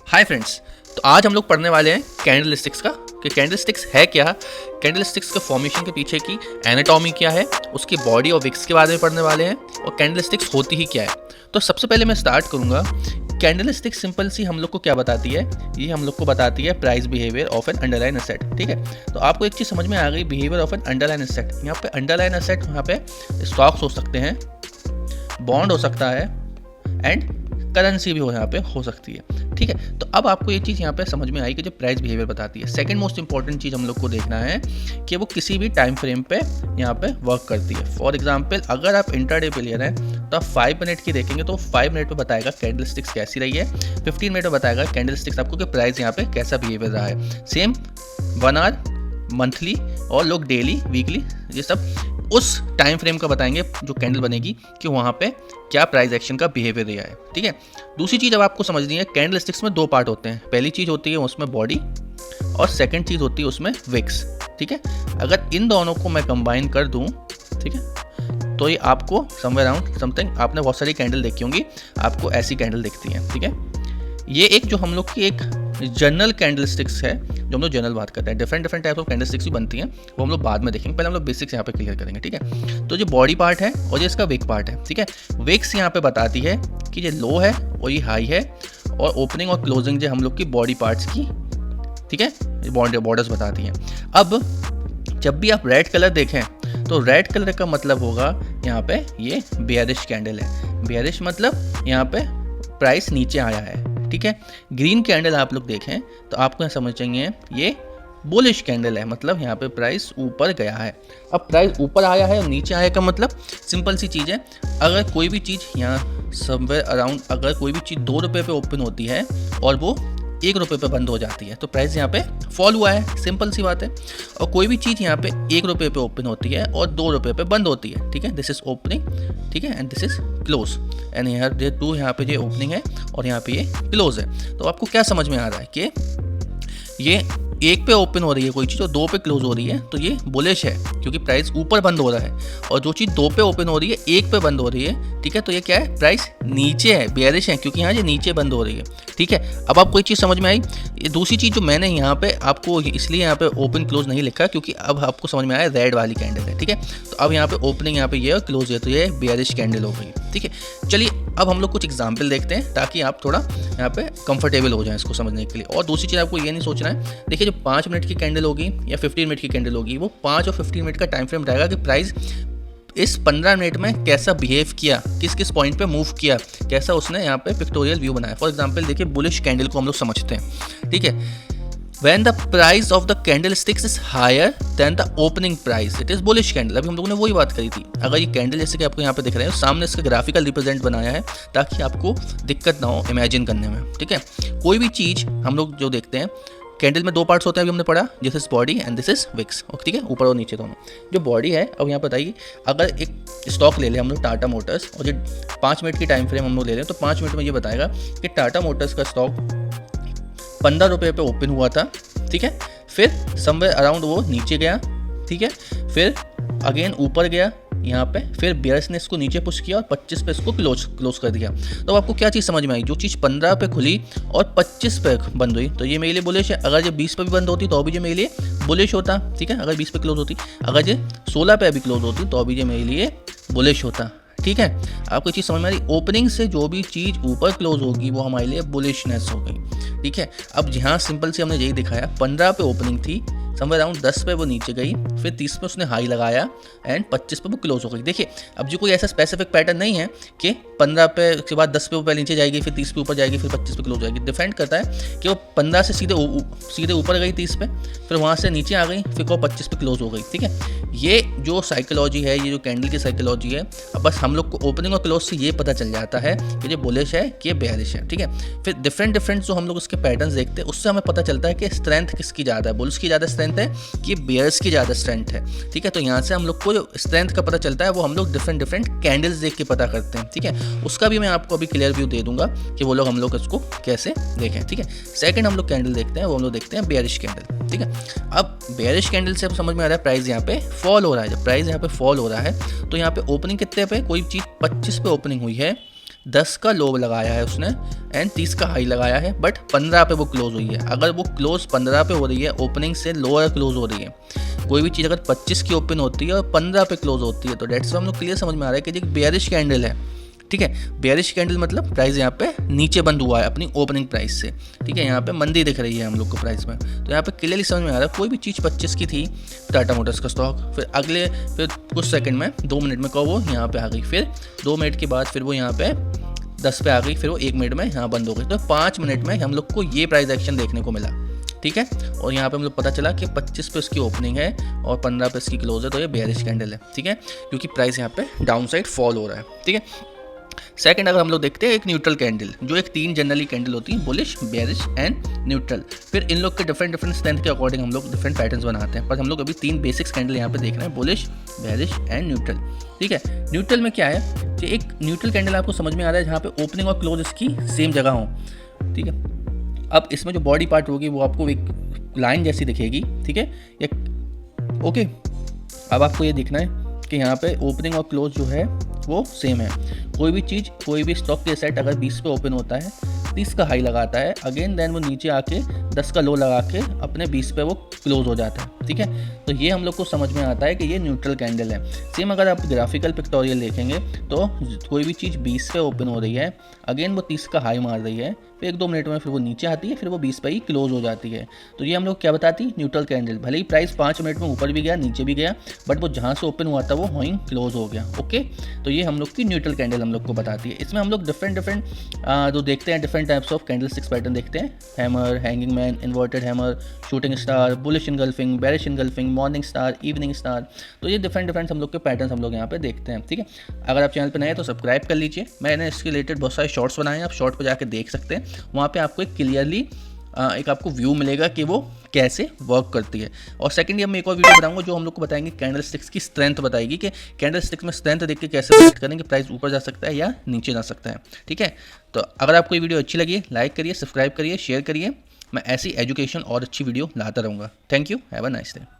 Hi friends, तो आज हम लोग पढ़ने वाले हैं कैंडल स्टिक्स का कि कैंडल स्टिक्स है क्या, कैंडल स्टिक्स के फॉर्मेशन के पीछे की एनाटॉमी क्या है, उसकी बॉडी और विक्स के बारे में पढ़ने वाले हैं और कैंडल स्टिक्स होती ही क्या है। तो सबसे पहले मैं स्टार्ट करूंगा। कैंडल स्टिक सिंपल सी हम लोग को क्या बताती है, ये हम लोग को बताती है price behaviour of an underline asset. ठीक है, तो आपको एक चीज़ समझ में आ गई, behaviour of an underline asset. यहाँ पे अंडरलाइन एसेट, यहाँ पे स्टॉक्स हो सकते हैं, बॉन्ड हो सकता है एंड करेंसी भी यहाँ पे हो सकती है। ठीक है, तो अब आपको ये चीज़ यहाँ पे समझ में आई कि जो प्राइस बिहेवियर बताती है। सेकंड मोस्ट इंपॉर्टेंट चीज़ हम लोग को देखना है कि वो किसी भी टाइम फ्रेम पे यहाँ पे वर्क करती है। फॉर एग्जांपल, अगर आप इंट्राडे प्लेयर हैं तो आप 5 मिनट की देखेंगे तो 5 मिनट में बताएगा कैंडल स्टिक्स कैसी रही है, 15 मिनट में बताएगा कैंडल स्टिक्स आपको कि प्राइस यहाँ पे कैसा बिहेवियर रहा है। सेम 1 आवर, मंथली और लोग डेली, वीकली, ये सब उस टाइम फ्रेम का बताएंगे जो कैंडल बनेगी कि वहाँ पे क्या प्राइस एक्शन का बिहेवियर रहा है। ठीक है, दूसरी चीज़ अब आपको समझनी है, कैंडल स्टिक्स में 2 पार्ट होते हैं। पहली चीज़ होती है उसमें बॉडी और सेकंड चीज़ होती है उसमें विक्स। ठीक है, अगर इन दोनों को मैं कंबाइन कर दूँ, ठीक है, तो ये आपको समवेयर अराउंड समथिंग, आपने बहुत सारी कैंडल देखी होंगी, आपको ऐसी कैंडल दिखती हैं। ठीक है, ये एक जो हम लोग की एक जनरल कैंडल स्टिक्स है, जो हम लोग जनरल बात करते हैं। Different type of candle sticks भी बनती हैं, वो हम लोग बाद में देखेंगे। पहले हम लोग बेसिक्स यहाँ पे क्लियर करेंगे। ठीक है, तो जो बॉडी पार्ट है और ये इसका विक पार्ट है। ठीक है, विक्स यहाँ पे बताती है कि ये लो है और ये हाई है, और ओपनिंग और क्लोजिंग जो हम लोग की बॉडी पार्ट्स की, ठीक है, बॉर्डर्स बताती हैं। अब जब भी आप रेड कलर देखें तो रेड कलर का मतलब होगा यहाँ पे ये बेयरिश कैंडल है। बेयरिश मतलब यहाँ पे प्राइस नीचे आया है। ठीक है, ग्रीन कैंडल आप लोग देखें तो आपको यहाँ समझेंगे ये बुलिश कैंडल है, मतलब यहाँ पे प्राइस ऊपर गया है। अब प्राइस ऊपर आया है और नीचे आया का मतलब सिंपल सी चीज़ है, अगर कोई भी चीज़ यहाँ समवेयर अराउंड, अगर कोई भी चीज़ 2 रुपये पे ओपन होती है और वो 1 रुपये पे बंद हो जाती है तो प्राइस यहाँ पे फॉल हुआ है, सिंपल सी बात है। और कोई भी चीज़ यहाँ पे 1 रुपये पे ओपन होती है और 2 रुपये पे बंद होती है। ठीक है, दिस इज ओपनिंग, ठीक है, and this is close, and यहाँ ये 2 यहाँ पे ये ओपनिंग है और यहाँ पे ये क्लोज है। तो आपको क्या समझ में आ रहा है कि ये 1 पे ओपन हो रही है कोई चीज़ और 2 पे क्लोज हो रही है तो ये बुलिश है, क्योंकि प्राइस ऊपर बंद हो रहा है। और जो चीज़ 2 पे ओपन हो रही है 1 पे बंद हो रही है, ठीक है, तो ये क्या है, प्राइस नीचे है, बेयरिश है, क्योंकि यहाँ ये नीचे बंद हो रही है। ठीक है, अब आपको एक चीज़ समझ में आई। ये दूसरी चीज़ जो मैंने यहाँ पे आपको इसलिए यहाँ पे ओपन क्लोज नहीं लिखा, क्योंकि अब आपको समझ में आया रेड वाली कैंडल है। ठीक है, तो अब यहाँ पे ओपनिंग यहाँ पे ये और क्लोज है, तो ये बेयरिश कैंडल हो गई। ठीक है, चलिए अब हम लोग कुछ एग्जाम्पल देखते हैं ताकि आप थोड़ा यहाँ पे कंफर्टेबल हो जाएं इसको समझने के लिए। और दूसरी चीज़ आपको ये नहीं सोचना है, देखिए जो 5 मिनट की कैंडल होगी या 15 मिनट की कैंडल होगी, वो 5 और 15 मिनट का टाइम फ्रेम रहेगा कि प्राइस इस 15 मिनट में कैसा बिहेव किया, किस किस पॉइंट पे मूव किया, कैसा उसने यहाँ पे पिक्टोरियल व्यू बनाया। फॉर एग्जांपल देखिए, बुलिश कैंडल को हम लोग समझते हैं। ठीक है, when the price of the candlesticks is higher than the opening price, it is bullish candle। अभी हम लोगों ने वही बात करी थी। अगर ये कैंडल जैसे कि आपको यहाँ पे दिख रहे हैं, सामने इसका ग्राफिकल रिप्रेजेंट बनाया है ताकि आपको दिक्कत ना हो इमेजिन करने में। ठीक है, कोई भी चीज़ हम लोग जो देखते हैं, कैंडल में 2 पार्ट्स होते हैं, अभी हमने पढ़ा, this is body and this is wicks. ठीक है, ऊपर और नीचे दोनों। जो बॉडी है, अब यहाँ बताइए, अगर एक स्टॉक ले लें हम लोग टाटा मोटर्स, और जो 5 मिनट की टाइम फ्रेम हम लोग ले लें तो 5 मिनट में ये बताएगा कि टाटा मोटर्स का स्टॉक 15 रुपये पे ओपन हुआ था। ठीक है, फिर समवेयर अराउंड वो नीचे गया। ठीक है, फिर अगेन ऊपर गया यहाँ पे, फिर बेयर्स ने इसको नीचे पुश किया और 25 पे इसको क्लोज कर दिया। तो आपको क्या चीज़ समझ में आई, जो चीज़ 15 पे खुली और 25 पे बंद हुई तो ये मेरे लिए बुलिश है। अगर ये 20 पे भी बंद होती तो अभी ये मेरे लिए बुलिश होता। ठीक है, अगर 20 पे क्लोज होती, अगर ये 16 पे अभी क्लोज होती तो अभी ये मेरे लिए बुलिश होता। ठीक है, आपको चीज़ समझ में आ रही, ओपनिंग से जो भी चीज़ ऊपर क्लोज होगी वो हमारे लिए बुलिशनेस हो गई। ठीक है, अब यहाँ सिंपल से हमने यही दिखाया, 15 पे ओपनिंग थी, समवेयर अराउंड 10 पे वो नीचे गई, फिर 30 पे उसने हाई लगाया एंड 25 पे वो क्लोज हो गई। देखिए, अब जो कोई ऐसा स्पेसिफिक पैटर्न नहीं है कि 15 पे के बाद 10 पे वो पहले नीचे जाएगी, फिर 30 पे ऊपर जाएगी, फिर 25 पे क्लोज हो जाएगी। डिपेंड करता है कि वो 15 से सीधे ऊपर गई 30 पे, फिर वहाँ से नीचे आ गई, फिर वो 25 पे क्लोज हो गई। ठीक है, ये जो साइकोलॉजी है, ये जो कैंडल की साइकोलॉजी है, अब बस हम लोग को ओपनिंग और क्लोज से ये पता चल जाता है कि ये बुलिश है कि ये बेयरिश है। ठीक है, फिर डिफरेंट जो हम लोग उसके पैटर्न्स देखते हैं, उससे हमें पता चलता है कि स्ट्रेंथ किसकी ज़्यादा है, बुल्स की ज़्यादा स्ट्रेंथ है कि बेयर्स की ज़्यादा स्ट्रेंथ है। ठीक है, तो यहाँ से हम लोग को जो स्ट्रेंथ का पता चलता है वो हम लोग डिफरेंट कैंडल्स देख के पता करते हैं। ठीक है, उसका भी मैं आपको अभी क्लियर व्यू दे दूंगा कि वो लोग हम लोग इसको कैसे देखें। ठीक है, सेकंड हम लोग कैंडल देखते हैं, वो हम लोग देखते हैं बेयरिश कैंडल। ठीक है, अब बेयरिश कैंडल से समझ में आ रहा है प्राइस यहाँ पे फॉल हो रहा है। जब प्राइस यहाँ पे फॉल हो रहा है तो यहाँ पे ओपनिंग कितने पे, कोई चीज़ 25 पे ओपनिंग हुई है, 10 का लो लगाया है उसने एंड 30 का हाई लगाया है, बट 15 पे वो क्लोज हुई है। अगर वो क्लोज 15 पे हो रही है, ओपनिंग से लोअर क्लोज हो रही है, कोई भी चीज़ अगर 25 की ओपन होती है और 15 पे क्लोज होती है, तो डेट्स हम लोग क्लियर समझ में आ रहा है कि एक बेयरिश कैंडल है। ठीक है, बेयरिश कैंडल मतलब प्राइस यहाँ पे नीचे बंद हुआ है अपनी ओपनिंग प्राइस से। ठीक है, यहाँ पे मंदी दिख रही है हम लोग को प्राइस में, तो यहाँ पे क्लियरली समझ में आ रहा है कोई भी चीज़ 25 की थी टाटा मोटर्स का स्टॉक, फिर कुछ सेकंड में 2 मिनट में वो यहाँ पे आ गई, फिर 2 मिनट के बाद फिर वो यहाँ पे 10 पे आ गई, फिर वो 1 मिनट में यहाँ बंद हो गई। तो 5 मिनट में हम लोग को ये प्राइस एक्शन देखने को मिला। ठीक है, और यहाँ पे हम लोग पता चला कि 25 पे इसकी ओपनिंग है और 15 पे इसकी क्लोज है, तो ये बेयरिश कैंडल है। ठीक है, क्योंकि प्राइस यहाँ पे डाउन साइड फॉल हो रहा है। ठीक है, सेकंड अगर हम लोग देखते हैं एक न्यूट्रल कैंडल, जो एक 3 जनरली कैंडल होती है, बुलिश, बेयरिश एंड न्यूट्रल। फिर इन लोग के डिफरेंट स्ट्रेंथ के अकॉर्डिंग हम लोग डिफरेंट पैटर्न्स बनाते हैं, पर हम लोग अभी 3 बेसिक्स कैंडल यहाँ पे देख रहे हैं, बुलिश, बेयरिश एंड न्यूट्रल। ठीक है, न्यूट्रल में क्या है कि एक न्यूट्रल कैंडल आपको समझ में आ रहा है जहाँ पे ओपनिंग और क्लोज इसकी सेम जगह हो। ठीक है, अब इसमें जो बॉडी पार्ट होगी वो आपको एक लाइन जैसी दिखेगी। ठीक है, ओके, अब आपको ये देखना है कि यहाँ पे ओपनिंग और क्लोज जो है वो सेम है। कोई भी चीज़, कोई भी स्टॉक के सेट अगर 20 पे ओपन होता है, 30 का हाई लगाता है, अगेन देन वो नीचे आके 10 का लो लगा के अपने 20 पे वो क्लोज हो जाता है। ठीक है, तो ये हम लोग को समझ में आता है कि ये न्यूट्रल कैंडल है। सेम अगर आप ग्राफिकल पिक्टोरियल देखेंगे तो कोई भी चीज़ 20 पे ओपन हो रही है, अगेन वो 30 का हाई मार रही है, फिर 1-2 मिनट में फिर वो नीचे आती है, फिर वो 20 पे ही क्लोज हो जाती है। तो ये हम लोग क्या बताती है, न्यूट्रल कैंडल। भले ही प्राइस 5 मिनट में ऊपर भी गया, नीचे भी गया, बट वो जहाँ से ओपन हुआ था वो वहीं क्लोज हो गया। ओके, तो ये हम लोग की न्यूट्रल कैंडल हम लोग को बताती है। इसमें हम लोग डिफरेंट जो देखते हैं, different types of candle sticks pattern देखते हैं, hammer, hanging man, inverted hammer, shooting star, bullish engulfing, bearish engulfing, morning star, evening star. तो ये डिफरेंट हम लोग के पैटर्न हम लोग यहाँ पे देखते हैं। ठीक है, अगर आप चैनल पर नए हैं तो सब्सक्राइब कर लीजिए। मैंने इसके रिलेटेड बहुत सारे शॉर्ट्स बनाए हैं, आप शॉर्ट पर जाकर देख सकते हैं। वहाँ पे आपको एक क्लियरली एक आपको व्यू मिलेगा कि वो कैसे वर्क करती है। और सेकंडली हम एक और वीडियो बनाऊंगा जो हम लोग को बताएंगे कैंडल स्टिक्स की स्ट्रेंथ बताएगी कि कैंडल स्टिक्स में स्ट्रेंथ देख के कैसे प्रेडिक्ट करेंगे प्राइस ऊपर जा सकता है या नीचे जा सकता है। ठीक है, तो अगर आपको ये वीडियो अच्छी लगी, लाइक करिए, सब्सक्राइब करिए, शेयर करिए। मैं ऐसी एजुकेशन और अच्छी वीडियो लाता रहूँगा। Thank you, have a nice day.